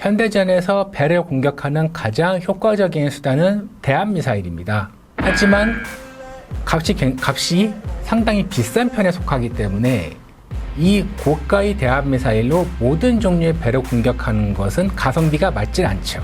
현대전에서 배를 공격하는 가장 효과적인 수단은 대함미사일입니다. 하지만 값이 상당히 비싼 편에 속하기 때문에 이 고가의 대함미사일로 모든 종류의 배를 공격하는 것은 가성비가 맞질 않죠.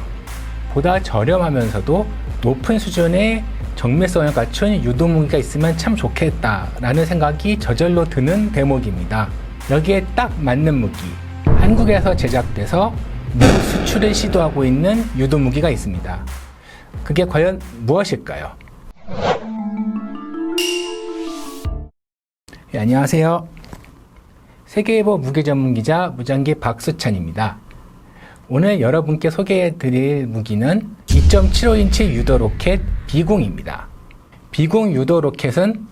보다 저렴하면서도 높은 수준의 정밀성을 갖춘 유도무기가 있으면 참 좋겠다라는 생각이 저절로 드는 대목입니다. 여기에 딱 맞는 무기, 한국에서 제작돼서 미국 수출을 시도하고 있는 유도무기가 있습니다. 그게 과연 무엇일까요? 네, 안녕하세요. 세계일보 무기전문기자 무장기 박수찬입니다. 오늘 여러분께 소개해드릴 무기는 2.75인치 유도로켓 비공입니다. 비공 유도로켓은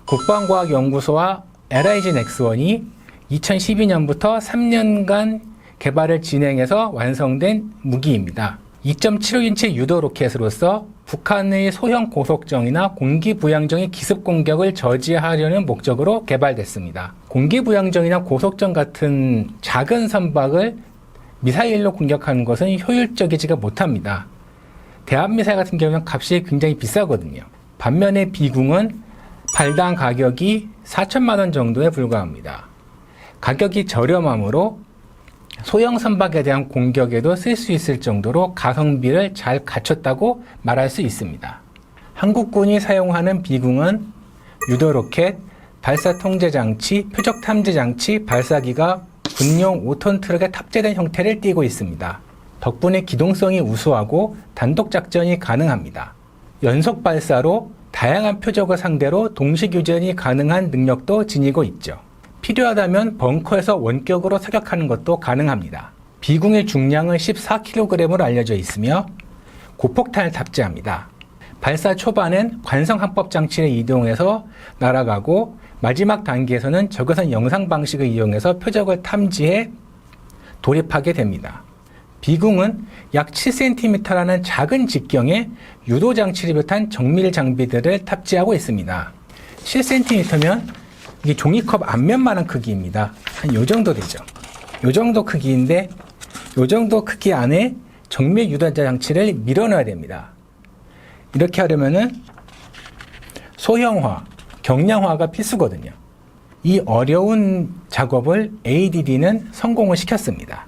국방과학연구소와 LIG 넥스원이 2012년부터 3년간 개발을 진행해서 완성된 무기입니다. 2.75인치 유도로켓으로서 북한의 소형 고속정이나 공기부양정의 기습공격을 저지하려는 목적으로 개발됐습니다. 공기부양정이나 고속정 같은 작은 선박을 미사일로 공격하는 것은 효율적이지가 못합니다. 대함미사일 같은 경우는 값이 굉장히 비싸거든요. 반면에 비궁은 발당 가격이 4천만 원 정도에 불과합니다. 가격이 저렴하므로 소형 선박에 대한 공격에도 쓸 수 있을 정도로 가성비를 잘 갖췄다고 말할 수 있습니다. 한국군이 사용하는 비궁은 유도로켓, 발사통제장치, 표적탐지장치, 발사기가 군용 5톤 트럭에 탑재된 형태를 띠고 있습니다. 덕분에 기동성이 우수하고 단독작전이 가능합니다. 연속 발사로 다양한 표적을 상대로 동시교전이 가능한 능력도 지니고 있죠. 필요하다면 벙커에서 원격으로 사격하는 것도 가능합니다. 비궁의 중량은 14kg으로 알려져 있으며 고폭탄을 탑재합니다. 발사 초반엔 관성항법 장치를 이동해서 날아가고 마지막 단계에서는 적외선 영상 방식을 이용해서 표적을 탐지해 돌입하게 됩니다. 비궁은 약 7cm라는 작은 직경에 유도 장치를 비롯한 정밀 장비들을 탑재하고 있습니다. 7cm면 이게 종이컵 앞면만한 크기입니다. 한 요 정도 되죠. 요 정도 크기인데 요 정도 크기 안에 정밀 유도 장치를 밀어넣어야 됩니다. 이렇게 하려면은 소형화, 경량화가 필수거든요. 이 어려운 작업을 ADD는 성공을 시켰습니다.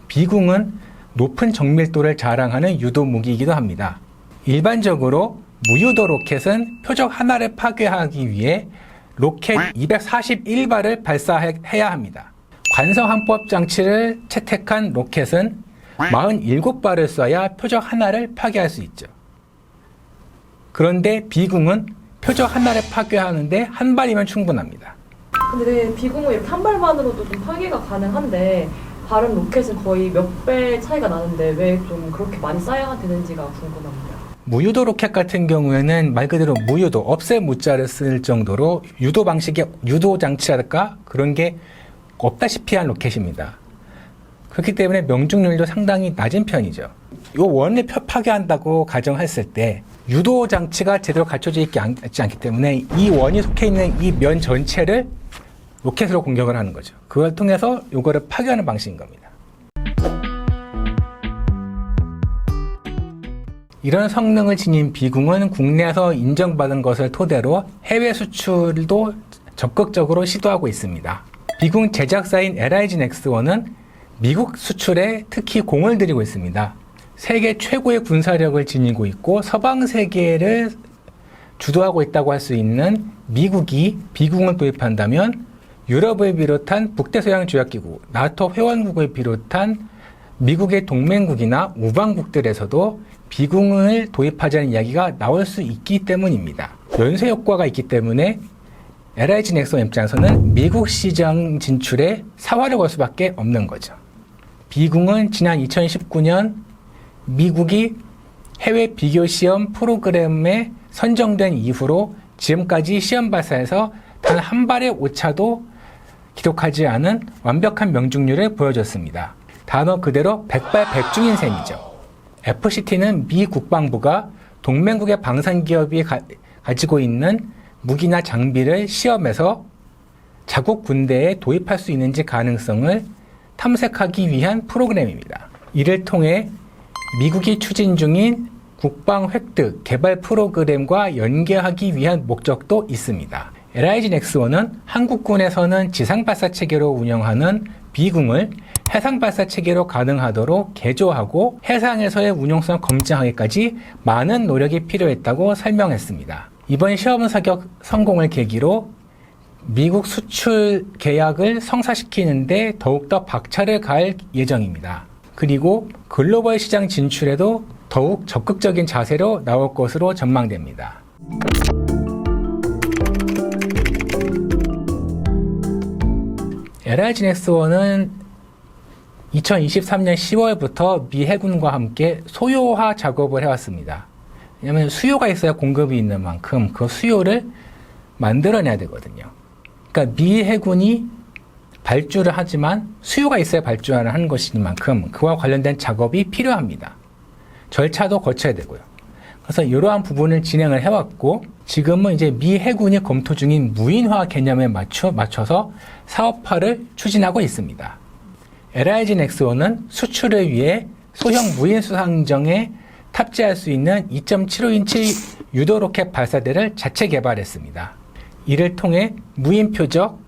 비궁은 높은 정밀도를 자랑하는 유도 무기이기도 합니다. 일반적으로 무유도 로켓은 표적 하나를 파괴하기 위해 로켓 241발을 발사해야 합니다. 관성항법 장치를 채택한 로켓은 47발을 쏴야 표적 하나를 파괴할 수 있죠. 그런데 비궁은 표적 하나를 파괴하는데 한 발이면 충분합니다. 근데 비궁은 이렇게 한 발만으로도 좀 파괴가 가능한데 다른 로켓은 거의 몇 배 차이가 나는데 왜 좀 그렇게 많이 쏴야 되는지가 궁금합니다. 무유도 로켓 같은 경우에는 말 그대로 무유도, 없앨 무자를 쓸 정도로 유도 방식의 유도 장치랄까 그런 게 없다시피 한 로켓입니다. 그렇기 때문에 명중률도 상당히 낮은 편이죠. 이 원을 파괴한다고 가정했을 때 유도 장치가 제대로 갖춰져 있지 않기 때문에 이 원이 속해 있는 이 면 전체를 로켓으로 공격을 하는 거죠. 그걸 통해서 이거를 파괴하는 방식인 겁니다. 이런 성능을 지닌 비궁은 국내에서 인정받은 것을 토대로 해외 수출도 적극적으로 시도하고 있습니다. 비궁 제작사인 LIG 넥스원은 미국 수출에 특히 공을 들이고 있습니다. 세계 최고의 군사력을 지니고 있고 서방 세계를 주도하고 있다고 할 수 있는 미국이 비궁을 도입한다면 유럽을 비롯한 북대서양조약기구, 나토 회원국을 비롯한 미국의 동맹국이나 우방국들에서도 비궁을 도입하자는 이야기가 나올 수 있기 때문입니다. 연쇄 효과가 있기 때문에 LIG 넥스원 입장에서는 미국 시장 진출에 사활을 걸 수밖에 없는 거죠. 비궁은 지난 2019년 미국이 해외 비교 시험 프로그램에 선정된 이후로 지금까지 시험 발사에서 단 한 발의 오차도 기록하지 않은 완벽한 명중률을 보여줬습니다. 단어 그대로 백발백중인 셈이죠. FCT는 미 국방부가 동맹국의 방산기업이 가지고 있는 무기나 장비를 시험해서 자국 군대에 도입할 수 있는지 가능성을 탐색하기 위한 프로그램입니다. 이를 통해 미국이 추진 중인 국방 획득 개발 프로그램과 연계하기 위한 목적도 있습니다. LIG X1은 한국군에서는 지상 발사 체계로 운영하는 비궁을 해상 발사 체계로 가능하도록 개조하고 해상에서의 운용성 검증하기까지 많은 노력이 필요했다고 설명했습니다. 이번 시험 사격 성공을 계기로 미국 수출 계약을 성사시키는데 더욱더 박차를 가할 예정입니다. 그리고 글로벌 시장 진출에도 더욱 적극적인 자세로 나올 것으로 전망됩니다. LIG X1은 2023년 10월부터 미 해군과 함께 소요화 작업을 해왔습니다. 왜냐하면 수요가 있어야 공급이 있는 만큼 그 수요를 만들어내야 되거든요. 그러니까 미 해군이 발주를 하지만 수요가 있어야 발주를 하는 것인 만큼 그와 관련된 작업이 필요합니다. 절차도 거쳐야 되고요. 그래서 이러한 부분을 진행을 해왔고 지금은 이제 미 해군이 검토 중인 무인화 개념에 맞춰서 사업화를 추진하고 있습니다. LIG X1은 수출을 위해 소형 무인 수상정에 탑재할 수 있는 2.75인치 유도 로켓 발사대를 자체 개발했습니다. 이를 통해 무인 표적,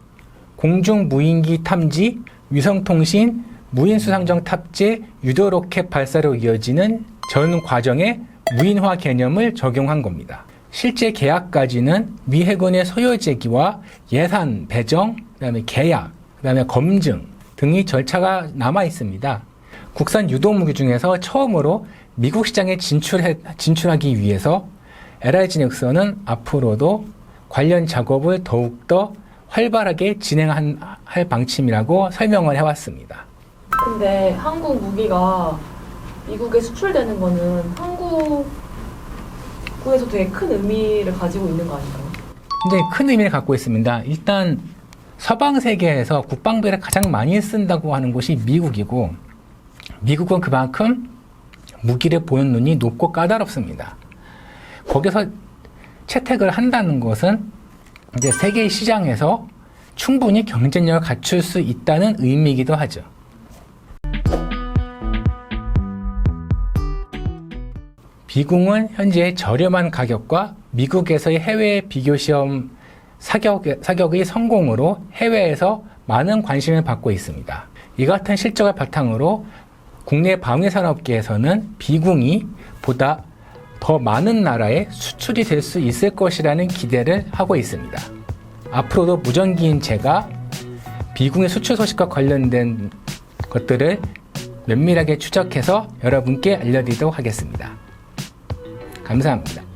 공중 무인기 탐지, 위성통신, 무인 수상정 탑재, 유도 로켓 발사로 이어지는 전 과정에 무인화 개념을 적용한 겁니다. 실제 계약까지는 미 해군의 소요 제기와 예산 배정, 그다음에 계약, 그다음에 검증 등의 절차가 남아 있습니다. 국산 유도 무기 중에서 처음으로 미국 시장에 진출하기 위해서 LIG X1은 앞으로도 관련 작업을 더욱더 활발하게 진행할 방침이라고 설명을 해왔습니다. 근데 한국 무기가 미국에 수출되는 거는 한국에서 되게 큰 의미를 가지고 있는 거 아닌가요? 굉장히 큰 의미를 갖고 있습니다. 일단 서방 세계에서 국방비를 가장 많이 쓴다고 하는 곳이 미국이고 미국은 그만큼 무기를 보는 눈이 높고 까다롭습니다. 거기서 채택을 한다는 것은 이제 세계 시장에서 충분히 경쟁력을 갖출 수 있다는 의미이기도 하죠. 비궁은 현재 저렴한 가격과 미국에서의 해외 비교시험 사격의 성공으로 해외에서 많은 관심을 받고 있습니다. 이 같은 실적을 바탕으로 국내 방위산업계에서는 비궁이 보다 더 많은 나라에 수출이 될 수 있을 것이라는 기대를 하고 있습니다. 앞으로도 무전기인 제가 비궁의 수출 소식과 관련된 것들을 면밀하게 추적해서 여러분께 알려드리도록 하겠습니다. 감사합니다.